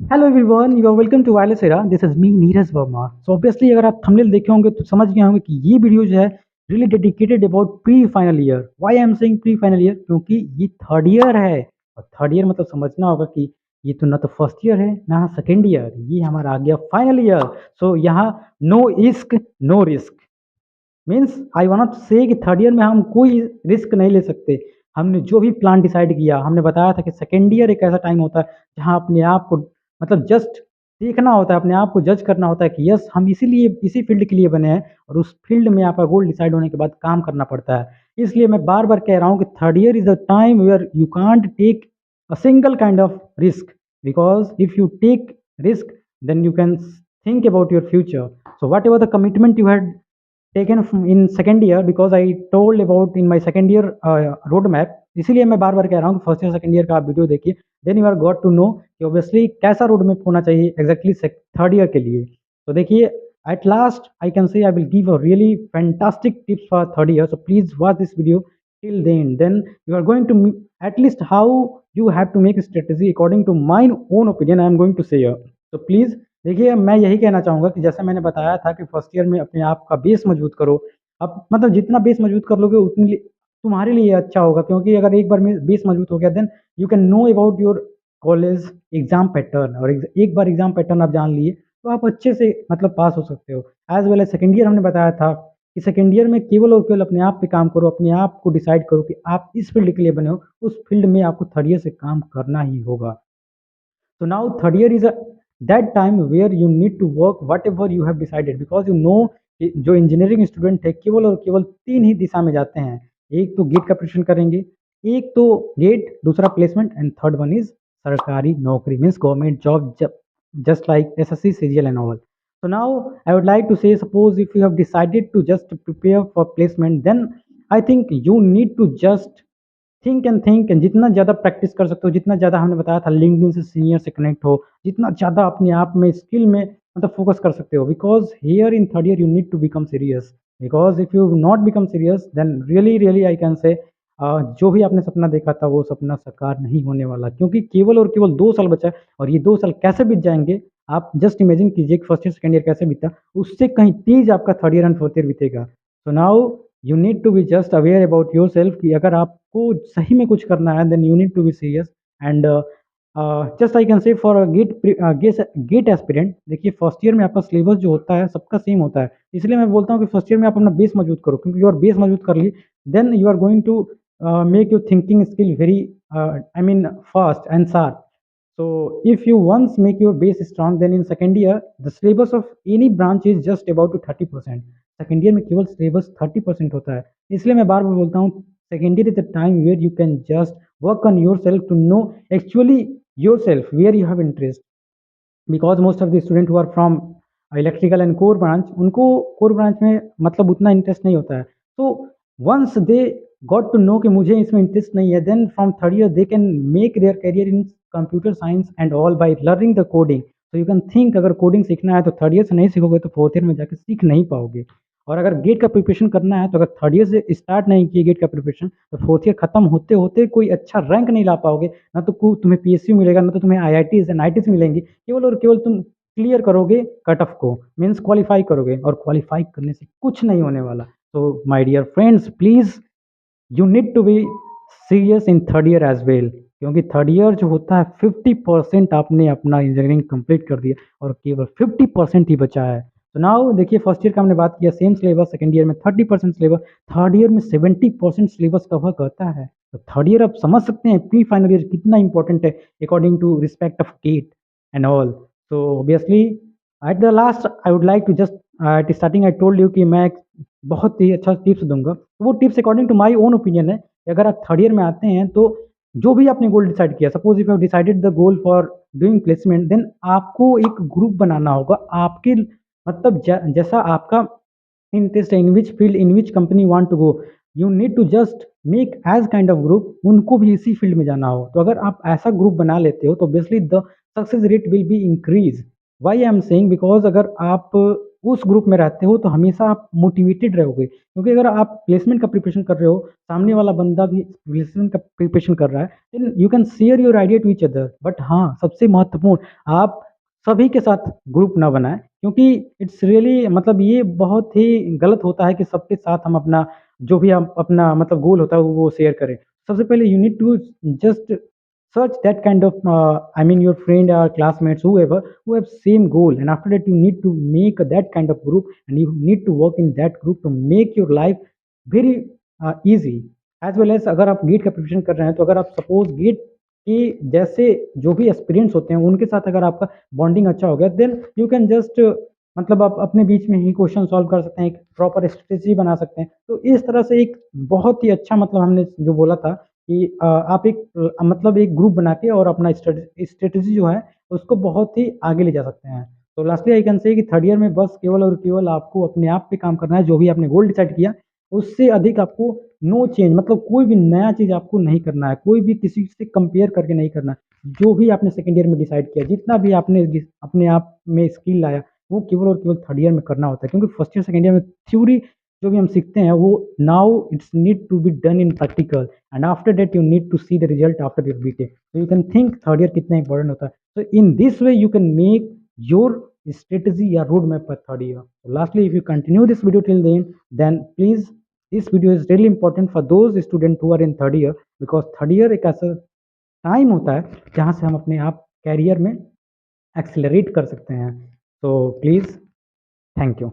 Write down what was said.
Hello everyone, you are welcome to wireless era. This is me Neeraj Verma. So obviously अगर आप thumbnail देखे होंगे तो समझ गए होंगे कि ये वीडियो जो है really dedicated about pre final year. Why I am saying pre final year, क्योंकि ये थर्ड ईयर है। और थर्ड ईयर मतलब समझना होगा कि ये तो ना तो फर्स्ट ईयर है ना सेकेंड ईयर, ये हमारा आ गया फाइनल ईयर। सो यहाँ no ishq no risk means I want say कि थर्ड ईयर में हम कोई रिस्क नहीं ले सकते। हमने जो भी प्लान डिसाइड किया, हमने बताया था कि सेकेंड ईयर एक ऐसा टाइम होता है जहाँ अपने आप को मतलब जस्ट देखना होता है, अपने आप को जज करना होता है कि यस हम इसीलिए इसी फील्ड के लिए बने हैं, और उस फील्ड में आपका गोल डिसाइड होने के बाद काम करना पड़ता है। इसलिए मैं बार बार कह रहा हूँ कि third year is a time where you can't take a single kind of risk, because if you take risk then you can think about your future. So whatever the commitment you had taken in second year, because I told about in my second year road map, इसीलिए मैं बार बार कह रहा हूँ कि first year second year का आप video देखिए, then you are got to know कि ऑब्वियसली कैसा रोड मैप होना चाहिए एग्जैक्टली थर्ड ईयर के लिए। तो देखिए, at last I can say I will give a really fantastic tips for third year, so please watch this video till the end, then you are going to at least how you have to make a strategy according to my own opinion I am going to say here. तो please देखिए, मैं यही कहना चाहूँगा कि जैसे मैंने बताया था कि फर्स्ट ईयर में अपने आप का बेस मजबूत करो। अब मतलब जितना बेस मजबूत कर लोगे उतनी तुम्हारे लिए अच्छा होगा, क्योंकि अगर एक बार में बेस मजबूत हो गया then you can know about your college exam pattern, और एक बार एग्जाम पैटर्न आप जान लिए तो आप अच्छे से मतलब पास हो सकते हो। As well as second year हमने बताया था कि सेकेंड ईयर में केवल और केवल अपने आप पे काम करो, अपने आप को डिसाइड करो कि आप इस फील्ड के लिए बने हो, उस फील्ड में आपको थर्ड ईयर से काम करना ही होगा। So now third year is a that time where you need to work whatever you have decided, because you know कि जो इंजीनियरिंग स्टूडेंट है केवल और केवल तीन ही दिशा में जाते हैं। एक तो गेट का प्रिपरेशन करेंगे, एक तो गेट, दूसरा placement, and third one is सरकारी नौकरी means government job, just like SSC, CGL and all. So now I would like to say, suppose if you have decided to just prepare for placement, then I think you need to just think and जितना ज़्यादा practice कर सकते हो, जितना ज़्यादा हमने बताया था लिंक्डइन से सीनियर से कनेक्ट हो, जितना ज़्यादा अपने आप में स्किल में मतलब फोकस कर सकते हो, because here in third year you need to become serious. Because if you not become serious then really really I can say जो भी आपने सपना देखा था वो सपना साकार नहीं होने वाला, क्योंकि केवल और केवल 2 साल बचा है, और ये 2 साल कैसे बीत जाएंगे आप जस्ट इमेजिन कीजिए कि फर्स्ट ईयर सेकेंड ईयर कैसे बीता, उससे कहीं तेज आपका third year and fourth year बीतेगा। So now you need to be just aware about yourself कि अगर आपको सही में कुछ करना है then you need to be serious. And just I can say for GATE aspirant, देखिए फर्स्ट ईयर में आपका सिलेबस जो होता है सबका सेम होता है, इसलिए मैं बोलता हूँ कि फर्स्ट ईयर में आप अपना बेस मजबूत करो, क्योंकि योर बेस मजबूत कर लिए then you are going to make your thinking skill very I mean fast and sharp. So if you once make your base strong, then in second year the syllabus of any branch is just about to 30%। Second year में केवल syllabus 30% होता है, इसलिए मैं बार बार बोलता हूँ second year is the time where you can just work on your self to know actually your self where you have interest. Because most of the student who are from electrical and core branch, उनको core branch में मतलब उतना interest नहीं होता है। तो once they got to know कि मुझे इसमें इंटरेस्ट नहीं है, then from third year they can make their career in computer science and all by learning the coding. तो यू कैन थिंक अगर कोडिंग सीखना है तो थर्ड ईयर से नहीं सीखोगे तो फोर्थ ईयर में जाकर सीख नहीं पाओगे। और अगर गेट का प्रिपरेशन करना है तो अगर थर्ड ईयर से स्टार्ट नहीं किए गेट का प्रिपरेशन तो फोर्थ ईयर खत्म होते होते कोई अच्छा रैंक नहीं ला पाओगे, ना तो तुम्हें PSU मिलेगा, ना तो तुम्हें IITs एंड IITs मिलेंगी, केवल और केवल तुम क्लियर करोगे कट ऑफ को, मीन्स क्वालिफाई करोगे, और क्वालिफाई करने से कुछ नहीं होने वाला। तो my dear friends please you need to be serious in third year as well, क्योंकि थर्ड ईयर जो होता है 50% आपने अपना इंजीनियरिंग कंप्लीट कर दिया और केवल 50% ही बचा है। तो नाउ देखिए फर्स्ट ईयर का हमने बात किया सेम सिलेबस, सेकंड ईयर में 30% सिलेबस, थर्ड ईयर में 70% सिलेबस कवर करता है। तो थर्ड ईयर आप समझ सकते हैं प्री फाइनल ईयर कितना इंपॉर्टेंट है according to respect of GATE and all. So obviously at the last I would like to just at starting I told you कि मैं एक बहुत ही अच्छा टिप्स दूंगा, तो वो tips according to my own opinion है कि अगर आप थर्ड ईयर में आते हैं तो जो भी आपने गोल डिसाइड किया, suppose if you have decided the goal for doing placement, then आपको एक ग्रुप बनाना होगा आपके मतलब जैसा आपका इंटरेस्ट है, in which field in which company want to go, you need to just make as kind of group उनको भी इसी फील्ड में जाना हो। तो अगर आप ऐसा ग्रुप बना लेते हो तो obviously the success rate will be increase. Why I am saying, because अगर आप उस ग्रुप में रहते हो तो हमेशा आप मोटिवेटेड रहोगे, क्योंकि अगर आप प्लेसमेंट का प्रिपरेशन कर रहे हो, सामने वाला बंदा भी प्लेसमेंट का प्रिपरेशन कर रहा है, then you can share your idea to each other. But हाँ, सबसे महत्वपूर्ण, आप सभी के साथ ग्रुप ना बनाएं, क्योंकि इट्स रियली मतलब ये बहुत ही गलत होता है कि सबके साथ हम अपना जो भी हम अपना मतलब गोल होता है वो शेयर करें। सबसे पहले you need to just search that kind of I mean your friend or classmates, whoever, who have same goal, and after that you need to make that kind of group, and you need to work in that group to make your life very easy as well as। अगर आप gate का preparation कर रहे हैं तो अगर आप suppose gate के जैसे जो भी एस्पिरेंट्स होते हैं उनके साथ अगर आपका बॉन्डिंग अच्छा हो गया, देन यू कैन जस्ट मतलब आप अपने बीच में ही क्वेश्चन सॉल्व कर सकते हैं, एक प्रॉपर स्ट्रेटेजी बना सकते हैं। तो इस तरह से एक बहुत ही अच्छा मतलब हमने जो बोला था कि आप एक मतलब एक ग्रुप बना के और अपना स्ट्रेटेजी जो है उसको बहुत ही आगे ले जा सकते हैं। तो लास्टली आई कैन से कि थर्ड ईयर में बस केवल और केवल आपको अपने आप पे काम करना है, जो भी आपने गोल डिसाइड किया उससे अधिक आपको नो चेंज मतलब कोई भी नया चीज़ आपको नहीं करना है, कोई भी किसी से कंपेयर करके नहीं करना है। जो भी आपने सेकंड ईयर में डिसाइड किया, जितना भी आपने अपने आप में स्किल लाया, वो केवल और केवल थर्ड ईयर में करना होता है, क्योंकि फर्स्ट ईयर सेकंड ईयर में थ्योरी जो भी हम सीखते हैं वो now it's need to be done in practical, and after that you need to see the result after your BTech. तो you can think third year कितना इंपॉर्टेंट होता है। So in this way you can make your strategy or roadmap for third year. So lastly, if you continue this video till the end, then please, this video is really important for those students who are in third year, because third year एक ऐसा time होता है जहाँ से हम अपने आप career में एक्सेलरेट कर सकते हैं। तो प्लीज़, थैंक यू।